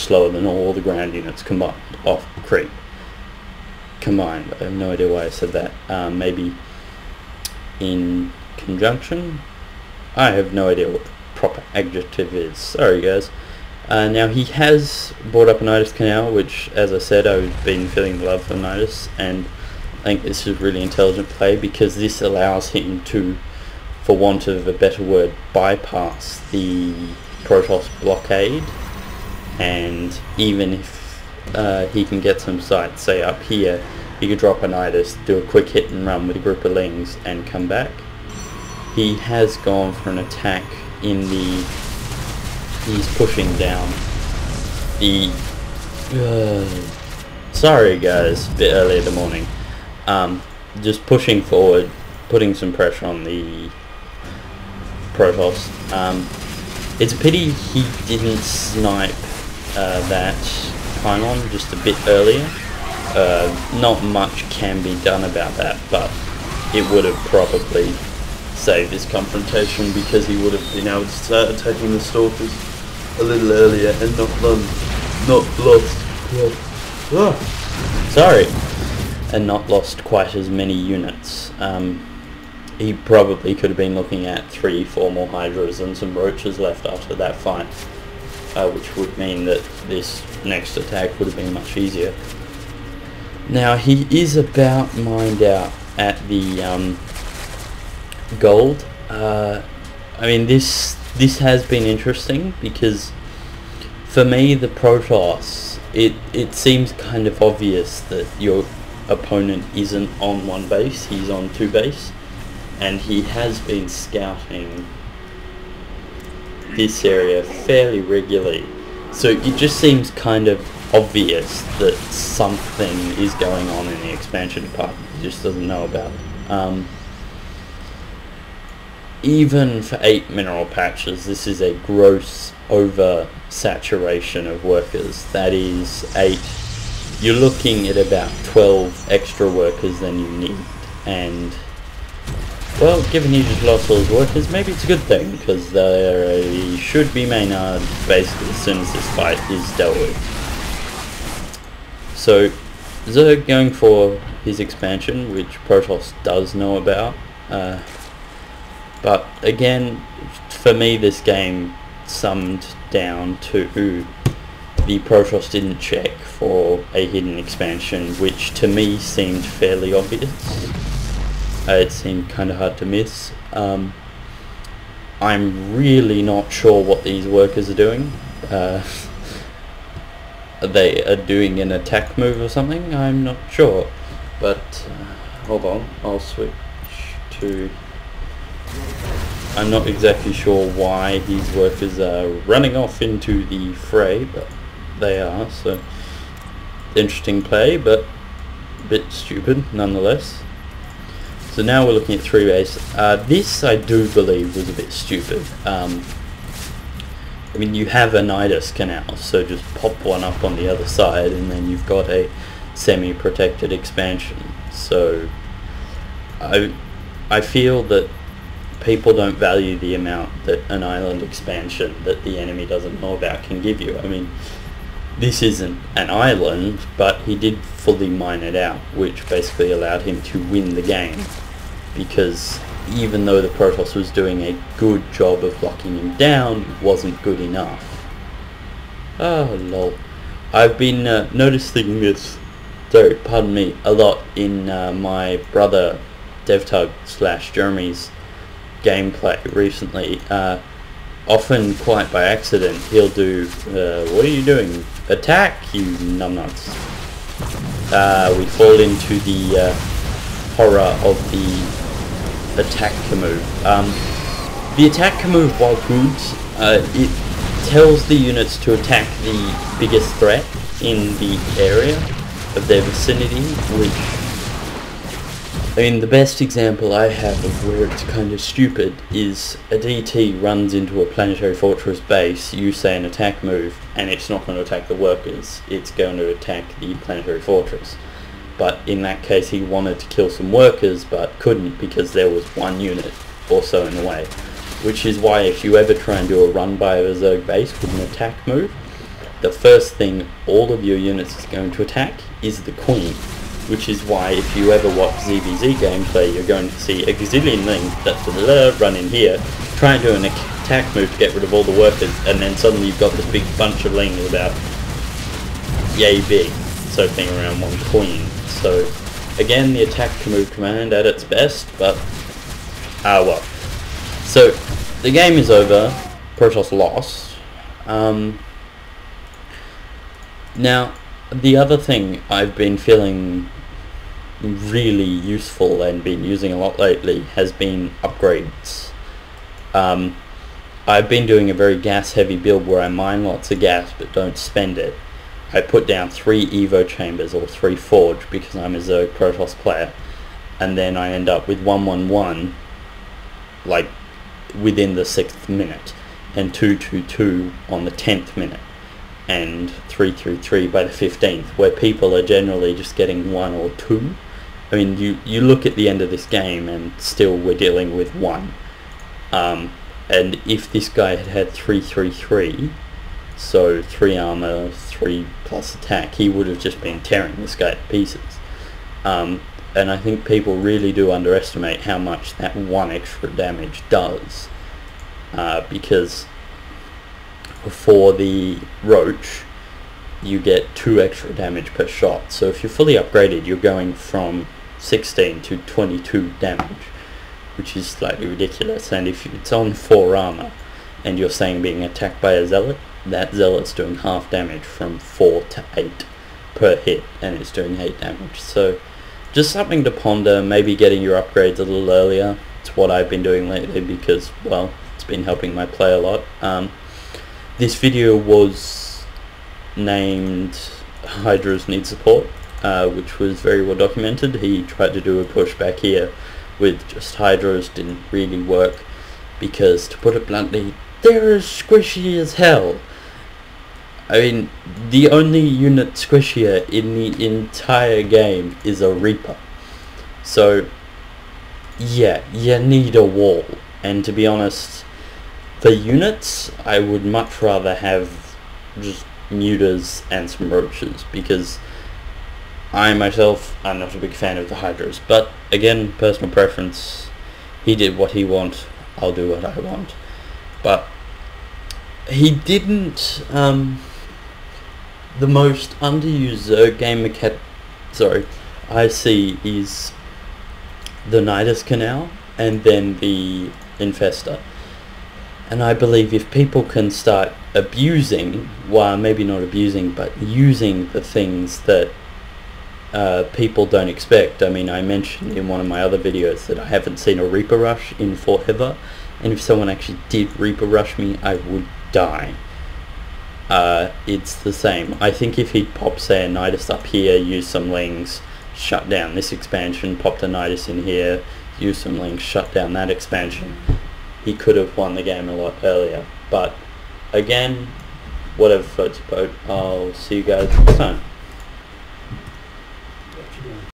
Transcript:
slower than all the ground units combined. Off creep. Combined. I have no idea why I said that. Maybe in conjunction? I have no idea what the proper adjective is. Sorry guys. Now he has brought up a Hydras canal, which, as I said, I've been feeling the love for Hydras, and I think this is really intelligent play because this allows him to, for want of a better word, bypass the Protoss blockade, and even if he can get some sight, say up here, he could drop an Hydras, do a quick hit and run with a group of Lings and come back. He has gone for an attack in the... he's pushing down the... sorry guys, a bit early in the morning. Just pushing forward, putting some pressure on the Protoss. It's a pity he didn't snipe that pylon just a bit earlier. Not much can be done about that, but it would have probably saved this confrontation because he would have been able to start attacking the Stalkers a little earlier and not lost quite as many units. He probably could have been looking at 3-4 more Hydras and some Roaches left after that fight, which would mean that this next attack would have been much easier. Now he is about mined out at the gold. I mean, this has been interesting because for me the Protoss, it seems kind of obvious that your opponent isn't on one base, he's on two base, and he has been scouting this area fairly regularly, so it just seems kind of obvious that something is going on in the expansion department. He just doesn't know about it. Even for 8 mineral patches, this is a gross oversaturation of workers. That is 8. You're looking at about 12 extra workers than you need, and well, given he just lost all his workers, maybe it's a good thing, because they should be Maynard basically as soon as this fight is dealt with. So Zerg going for his expansion, which Protoss does know about, but again, for me this game summed down to the Protoss didn't check for a hidden expansion, which to me seemed fairly obvious. It seemed kind of hard to miss. I'm really not sure what these workers are doing. They are doing an attack move or something, I'm not sure. But hold on, I'll switch to... I'm not exactly sure why these workers are running off into the fray, but they are, so interesting play, but a bit stupid nonetheless. So now we're looking at 3 base. This I do believe was a bit stupid. I mean, you have a Hydras canal, so just pop one up on the other side and then you've got a semi-protected expansion. So I feel that people don't value the amount that an island expansion that the enemy doesn't know about can give you. I mean, this isn't an island, but he did fully mine it out, which basically allowed him to win the game, because even though the Protoss was doing a good job of locking him down, it wasn't good enough. Oh lol. I've been noticing this, sorry, pardon me, a lot in my brother DevTug / Jeremy's gameplay recently. Often quite by accident he'll do, what are you doing? Attack, you numbnuts. We fall into the horror of the attack move. The attack move, while good, it tells the units to attack the biggest threat in the area of their vicinity, which, I mean, the best example I have of where it's kind of stupid is a DT runs into a planetary fortress base, you say an attack move, and it's not going to attack the workers, it's going to attack the planetary fortress. But in that case he wanted to kill some workers but couldn't because there was one unit or so in the way. Which is why if you ever try and do a run by a Zerg base with an attack move, the first thing all of your units is going to attack is the queen, which is why if you ever watch ZVZ gameplay, you're going to see a gazillion things that run in here, try and do an attack move to get rid of all the workers, and then suddenly you've got this big bunch of lings about yay big, circling around one queen. So again, the attack to move command at its best, but well. So the game is over. Protoss lost. Now, the other thing I've been feeling really useful and been using a lot lately has been upgrades. I've been doing a very gas heavy build where I mine lots of gas but don't spend it. I put down 3 Evo chambers or 3 Forge because I'm a Zerg Protoss player, and then I end up with 111 like within the 6th minute, and 222 on the 10th minute, and 333 by the 15th, where people are generally just getting 1 or 2. I mean, you look at the end of this game and still we're dealing with 1. And if this guy had had 333, so 3 armor, 3 plus attack, he would have just been tearing this guy to pieces. And I think people really do underestimate how much that 1 extra damage does. Because for the Roach, you get 2 extra damage per shot. So if you're fully upgraded, you're going from 16 to 22 damage, which is slightly ridiculous. And if it's on 4 armor, and you're saying being attacked by a Zealot, that Zealot's doing half damage from 4 to 8 per hit, and it's doing 8 damage. So just something to ponder, maybe getting your upgrades a little earlier. It's what I've been doing lately because, well, it's been helping my play a lot. This video was named Hydras Need Support, which was very well documented. He tried to do a push back here with just Hydras, didn't really work because, to put it bluntly, they're as squishy as hell. I mean, the only unit squishier in the entire game is a Reaper. So, yeah, you need a wall. And to be honest, for units, I would much rather have just Mutas and some Roaches, because I myself am not a big fan of the Hydras. But again, personal preference. He did what he wants, I'll do what I want. But he didn't, the most underused Zerg game mechanic, I see is the Nidus Canal and then the Infestor. And I believe if people can start abusing, well, maybe not abusing, but using the things that people don't expect. I mean, I mentioned in one of my other videos that I haven't seen a Reaper Rush in forever, and if someone actually did Reaper Rush me, I would die. It's the same. I think if he'd pop, say, a Nidus up here, use some Lings, shut down this expansion, popped a Nidus in here, use some Lings, shut down that expansion, he could have won the game a lot earlier. But again, whatever floats your boat, I'll see you guys next time.